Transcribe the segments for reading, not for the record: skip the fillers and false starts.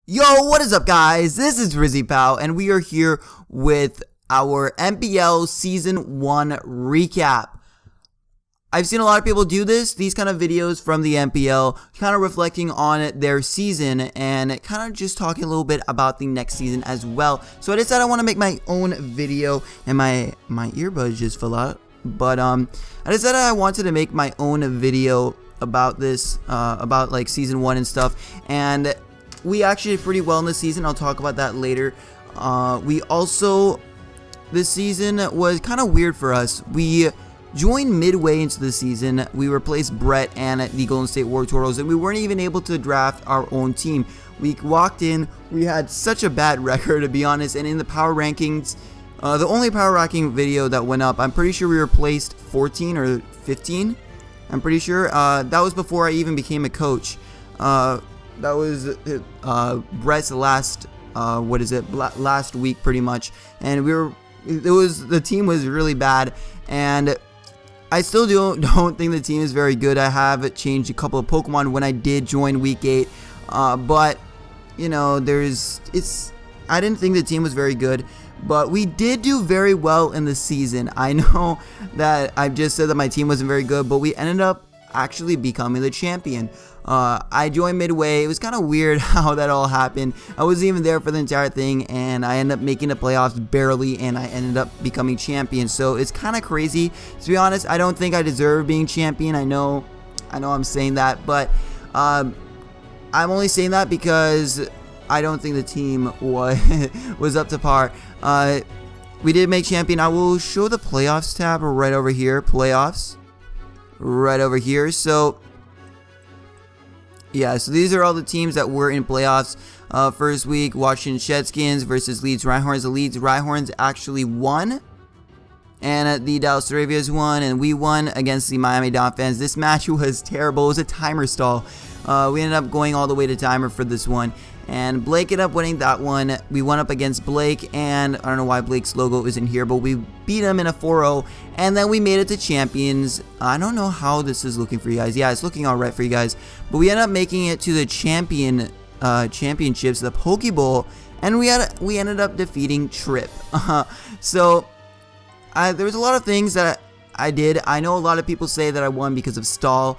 Yo, what is up, guys? This is RizzyPOW, and we are here with our MPL Season 1 recap. I've seen a lot of people do these kind of videos from the MPL, kind of reflecting on their season and kind of just talking a little bit about the next season as well. So I decided I want to make my own video, and my earbuds just fell out. But I decided I wanted to make my own video about this, about like Season 1 and stuff, and we actually did pretty well in the season. I'll talk about that later. This season was kind of weird for us. We joined midway into the season. We replaced Brett and the Golden State War Turtles, and we weren't even able to draft our own team. We walked in, we had such a bad record, to be honest, and in the power rankings, the only power ranking video that went up, I'm pretty sure we were placed 14 or 15. I'm pretty sure. That was before I even became a coach. That was Brett's last last week pretty much, and the team was really bad, and I still don't think the team is very good. I have changed a couple of Pokemon when I did join week 8, but you know, I didn't think the team was very good, but we did do very well in the season. I know that I've just said that my team wasn't very good, but we ended up actually becoming the champion. I joined midway. It was kind of weird how that all happened. I wasn't even there for the entire thing, and I ended up making the playoffs barely, and I ended up becoming champion. So it's kind of crazy. To be honest, I don't think I deserve being champion. I know I'm saying that, but I'm only saying that because I don't think the team was up to par. We did make champion. I will show the playoffs tab right over here. Playoffs. Right over here. So yeah, so these are all the teams that were in playoffs. First week, Washington Shedskins versus Leeds Rhyhorns. The Leeds Rhyhorns actually won, and the Dallas Arabias won, and we won against the Miami Dolphins. This match was terrible. It was a timer stall. We ended up going all the way to timer for this one, and Blake ended up winning that one. We went up against Blake, and I don't know why Blake's logo isn't here, but we beat him in a 4-0, and then we made it to champions. I don't know how this is looking for you guys. Yeah, it's looking all right for you guys, but we ended up making it to the championships, the Pokeball, and we ended up defeating Trip. So there was a lot of things that I did. I know a lot of people say that I won because of stall.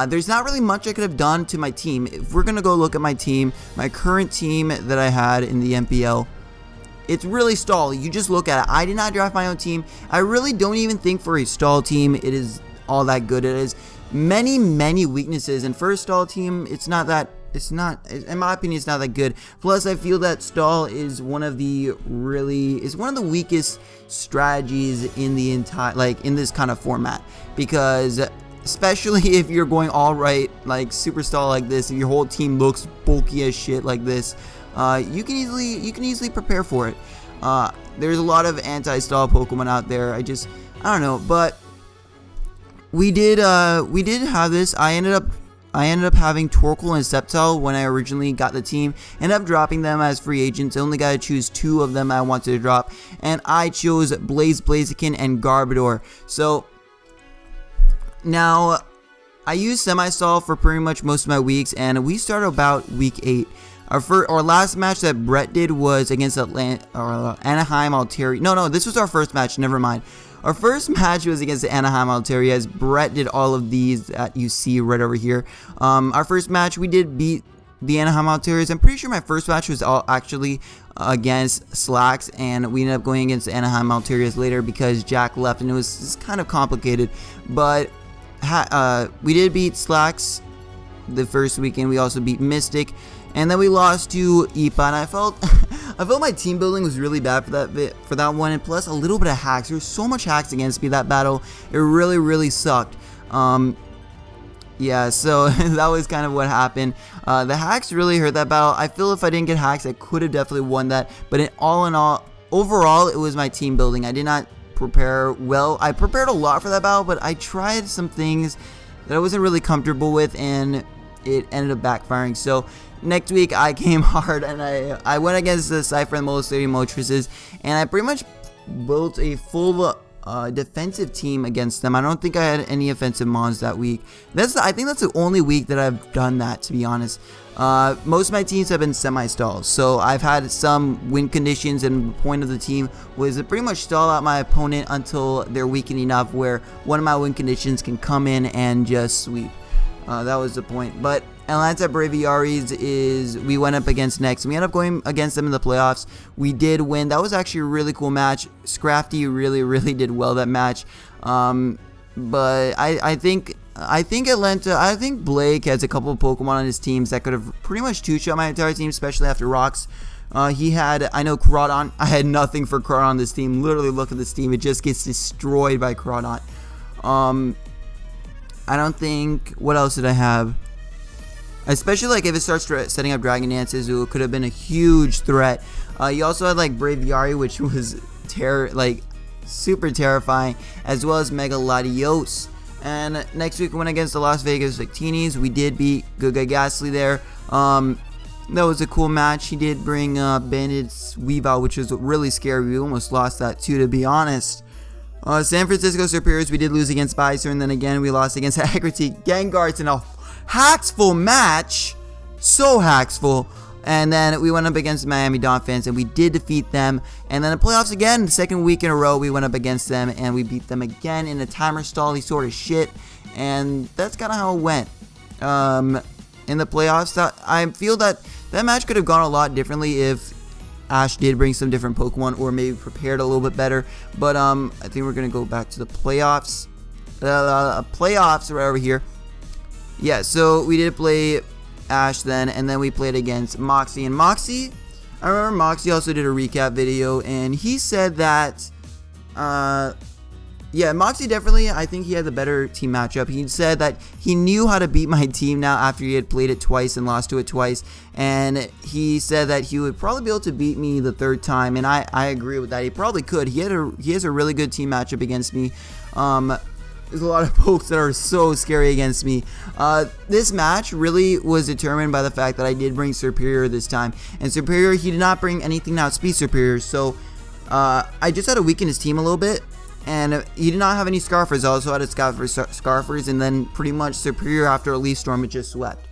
There's not really much I could have done to my team. If we're gonna go look at my team, my current team that I had in the MPL, it's really stall. You just look at it. I did not draft my own team. I really don't even think for a stall team it is all that good. It is many weaknesses, and for a stall team, it's not, in my opinion, it's not that good. Plus, I feel that stall is one of the weakest strategies in the entire, in this kind of format, because especially if you're going all right, like super stall like this, if your whole team looks bulky as shit like this, you can easily prepare for it. There's a lot of anti-stall Pokemon out there. I don't know, but we did have this. I ended up having Torkoal and Sceptile when I originally got the team. Ended up dropping them as free agents. I only got to choose 2 of them I wanted to drop, and I chose Blaziken and Garbodor. So now I used Semi-Stall for pretty much most of my weeks, and we started about week 8. Our last match that Brett did was against Anaheim Altaria. No, this was our first match. Never mind. Our first match was against the Anaheim Altarias. Brett did all of these that you see right over here. Our first match, we did beat the Anaheim Altarias. I'm pretty sure my first match was actually against Slacks, and we ended up going against the Anaheim Altarias later because Jack left, and it was kind of complicated. But we did beat Slacks the first weekend. We also beat Mystic, and then we lost to Ipa, and I felt my team building was really bad for that one, and plus a little bit of hacks. There was so much hacks against me that battle. It really sucked. Yeah, so that was kind of what happened. The hacks really hurt that battle. I feel if I didn't get hacks, I could have definitely won that. But overall, it was my team building. I did not prepare well. I prepared a lot for that battle, but I tried some things that I wasn't really comfortable with, and it ended up backfiring. So next week I came hard, and I went against the Cypher and Molestation Motresses, and I pretty much built a full defensive team against them. I don't think I had any offensive mons that week. I think that's the only week that I've done that, to be honest. Most of my teams have been semi-stalls, so I've had some win conditions, and the point of the team was to pretty much stall out my opponent until they're weakened enough where one of my win conditions can come in and just sweep. That was the point. But Atlanta Braviaries is, we went up against next. We ended up going against them in the playoffs. We did win. That was actually a really cool match. Scrafty really did well that match. But I think Atlanta, I think Blake has a couple of Pokemon on his teams that could have pretty much two-shot my entire team, especially after Rocks. He had, I know, Crawdon. I had nothing for Crawdon on this team. Literally, look at this team. It just gets destroyed by Crawdon. I don't think, what else did I have? Especially like if it starts setting up Dragon Dances, it could have been a huge threat. You also had like Braviary, which was super terrifying, as well as Mega Latios. And next week we went against the Las Vegas Victinis. We did beat Good Guy Ghastly there. That was a cool match. He did bring Bandit's Weavile, which was really scary. We almost lost that too, to be honest. San Francisco Superiors, we did lose against Bison, and then again we lost against Agritte Gengarts in a hacksful match. So hacksful. And then we went up against Miami Dolphins, and we did defeat them. And then the playoffs again, the second week in a row, we went up against them, and we beat them again in a timer stall sort of shit. And that's kind of how it went. In the playoffs, I feel that match could have gone a lot differently if Ash did bring some different Pokemon, or maybe prepared a little bit better. But I think we're going to go back to the playoffs. Playoffs are over here. Yeah, so we did play Ash then, and then we played against Moxie. And Moxie, I remember Moxie also did a recap video, and he said that yeah, Moxie definitely, I think he had the better team matchup. He said that he knew how to beat my team now after he had played it twice and lost to it twice, and he said that he would probably be able to beat me the third time, and I agree with that. He probably could. He has a really good team matchup against me. There's a lot of pokes that are so scary against me. This match really was determined by the fact that I did bring Superior this time. And Superior, he did not bring anything to outspeed Superior. So I just had to weaken his team a little bit. And he did not have any Scarfers. I also had a Scarfers. And then pretty much Superior, after a Leaf Storm, it just swept.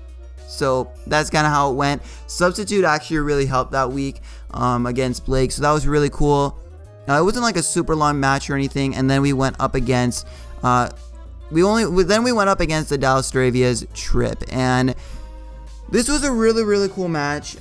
So that's kind of how it went. Substitute actually really helped that week against Blake. So that was really cool. It wasn't like a super long match or anything. And then we went up against... we went up against the Dallas Stravia's Trip, and this was a really cool match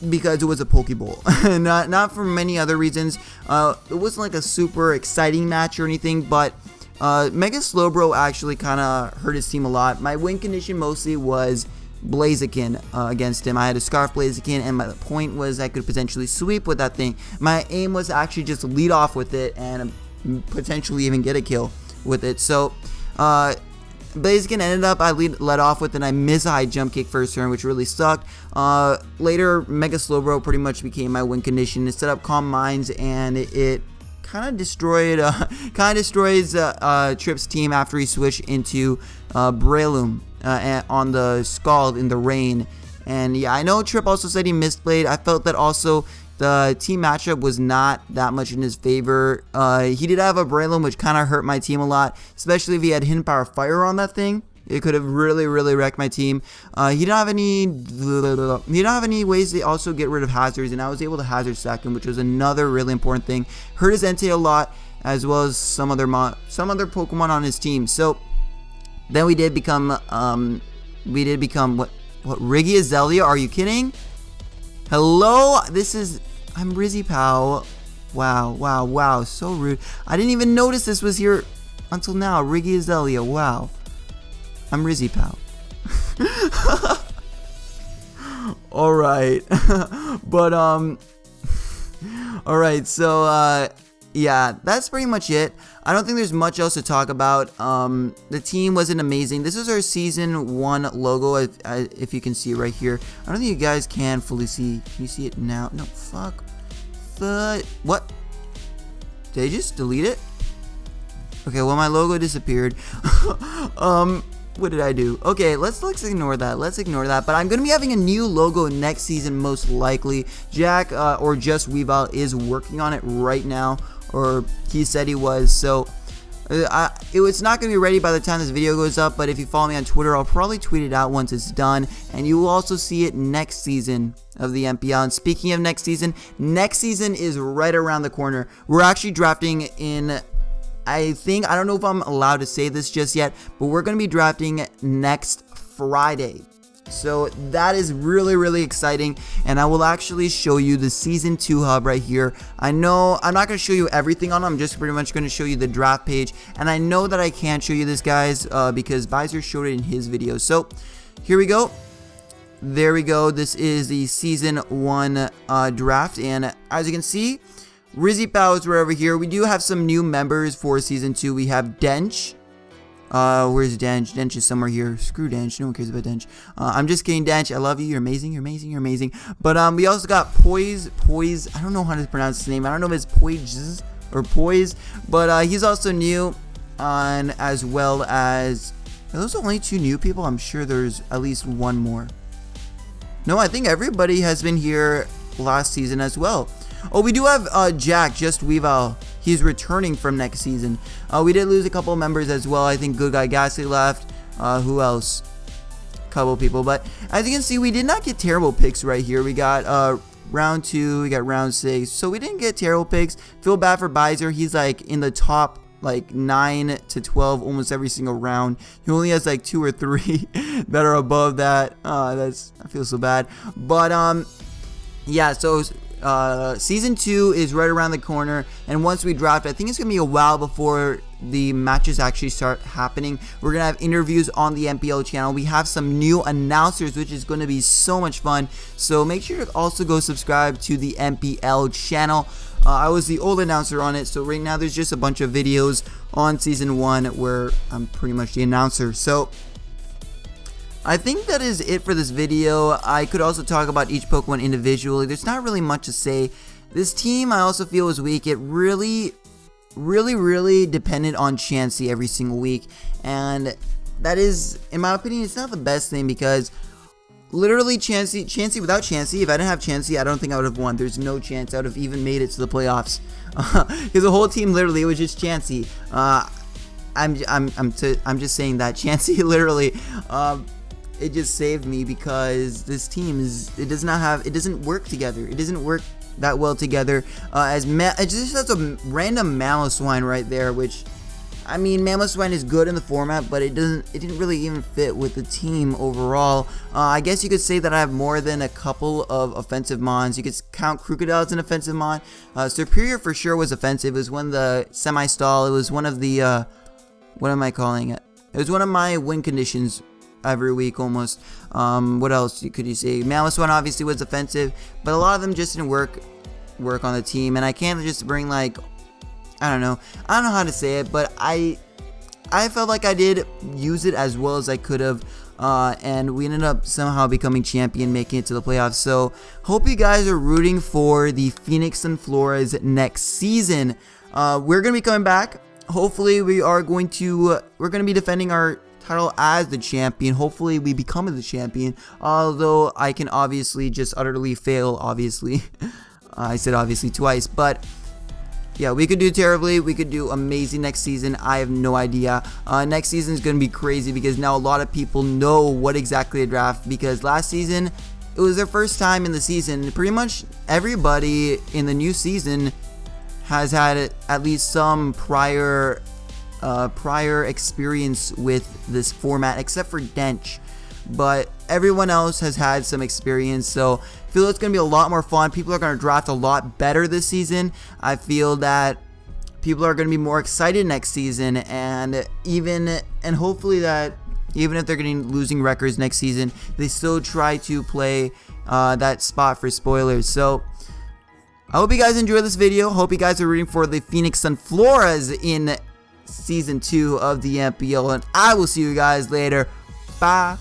because it was a Pokeball. not for many other reasons. It wasn't like a super exciting match or anything, but Mega Slowbro actually kind of hurt his team a lot. My win condition mostly was Blaziken against him. I had a Scarf Blaziken, and my point was I could potentially sweep with that thing. My aim was to actually just lead off with it and potentially even get a kill with it. So Blaziken ended up, I led off with, and I missed a high jump kick first turn, which really sucked. Later, Mega Slowbro pretty much became my win condition. It set up Calm Minds, and it kind of destroys Trip's team after he switched into Breloom on the Scald in the rain. And yeah, I know Trip also said he misplayed. I felt that also the team matchup was not that much in his favor. He did have a Breloom, which kind of hurt my team a lot, especially if he had Hidden Power Fire on that thing. It could have really wrecked my team. He didn't have any ways to also get rid of hazards, and I was able to hazard stack him, which was another really important thing. Hurt his Entei a lot, as well as some other Pokemon on his team. So then we did become what Riggy Azalea? Are you kidding? Hello, I'm RizzyPOW. Wow, so rude. I didn't even notice this was here until now. Riggy Azalea, wow. I'm RizzyPOW. Alright. But, alright, so, yeah, that's pretty much it. I don't think there's much else to talk about. The team wasn't amazing. This is our Season 1 logo, if you can see it right here. I don't think you guys can fully see. Can you see it now? No, fuck. What? Did I just delete it? Okay, well, my logo disappeared. What did I do? Okay, let's ignore that. But I'm going to be having a new logo next season, most likely. Jack, or just Weavile, is working on it right now. Or he said he was. So It's not going to be ready by the time this video goes up, but if you follow me on Twitter, I'll probably tweet it out once it's done, and you will also see it next season of the MPL. And speaking of next season is right around the corner. We're actually drafting in, I don't know if I'm allowed to say this just yet, but we're going to be drafting next Friday. So that is really, really exciting, and I will actually show you the Season 2 hub right here. I know I'm not going to show you everything on it. I'm just pretty much going to show you the draft page, and I know that I can't show you this, guys, because Bizer showed it in his video. So here we go. There we go. This is the Season 1 draft, and as you can see, RizzyPOW is right over here. We do have some new members for Season 2. We have Dench. Where's Dench? Dench is somewhere here. Screw Dench. No one cares about Dench. I'm just kidding, Dench. I love you. You're amazing. You're amazing. You're amazing. But we also got Poise. I don't know how to pronounce his name. I don't know if it's Poise or Poise. But he's also new. As well as... Are those only 2 new people? I'm sure there's at least 1 more. No, I think everybody has been here last season as well. Oh, we do have Jack, Just Weavile. He's returning from next season. We did lose a couple of members as well. I think Good Guy Gasly left. Who else? A couple people. But as you can see, we did not get terrible picks right here. We got round 2. We got round 6. So we didn't get terrible picks. Feel bad for Bizer. He's like in the top like 9 to 12 almost every single round. He only has like 2 or 3 that are above that. I feel so bad. But yeah, so Season 2 is right around the corner, and once we draft, I think it's gonna be a while before the matches actually start happening. We're gonna have interviews on the MPL channel. We have some new announcers, which is gonna be so much fun, so make sure to also go subscribe to the MPL channel. I was the old announcer on it, so right now there's just a bunch of videos on Season 1 where I'm pretty much the announcer. So I think that is it for this video. I could also talk about each Pokemon individually. There's not really much to say. This team I also feel is weak. It really depended on Chansey every single week. And that is, in my opinion, it's not the best thing because literally Chansey without Chansey, if I didn't have Chansey, I don't think I would have won. There's no chance I would have even made it to the playoffs. Because the whole team literally, it was just Chansey. I'm just saying that Chansey literally it just saved me because this team it doesn't work together. It doesn't work that well together. It just has a random Mamoswine right there, which I mean, Mamoswine is good in the format, but it didn't really even fit with the team overall. I guess you could say that I have more than a couple of offensive mons. You could count Crocodile as an offensive mon. Superior for sure was offensive. It was one of the semi-stall. It was one of the what am I calling it? It was one of my win conditions every week almost. What else could you say? Mamoswine obviously was offensive, but a lot of them just didn't work on the team, and I can't just bring like I don't know how to say it, but I felt like I did use it as well as I could have, and we ended up somehow becoming champion, making it to the playoffs. So hope you guys are rooting for the Phoenix Sunfloras next season. We're gonna be coming back. Hopefully we're going to be defending our title as the champion. Hopefully we become the champion, although I can obviously just utterly fail, obviously. I said obviously twice, but yeah, we could do terribly, we could do amazing next season. I have no idea. Next season is going to be crazy because now a lot of people know what exactly to draft, because last season it was their first time in the season. Pretty much everybody in the new season has had at least some prior experience with this format, except for Dench, but everyone else has had some experience. So I feel it's going to be a lot more fun. People are going to draft a lot better this season. I feel that people are going to be more excited next season, and hopefully that even if they're getting losing records next season, they still try to play that spot for spoilers. So I hope you guys enjoyed this video. Hope you guys are rooting for the Phoenix Sunfloras in Season 2 of the MPL, and I will see you guys later. Bye.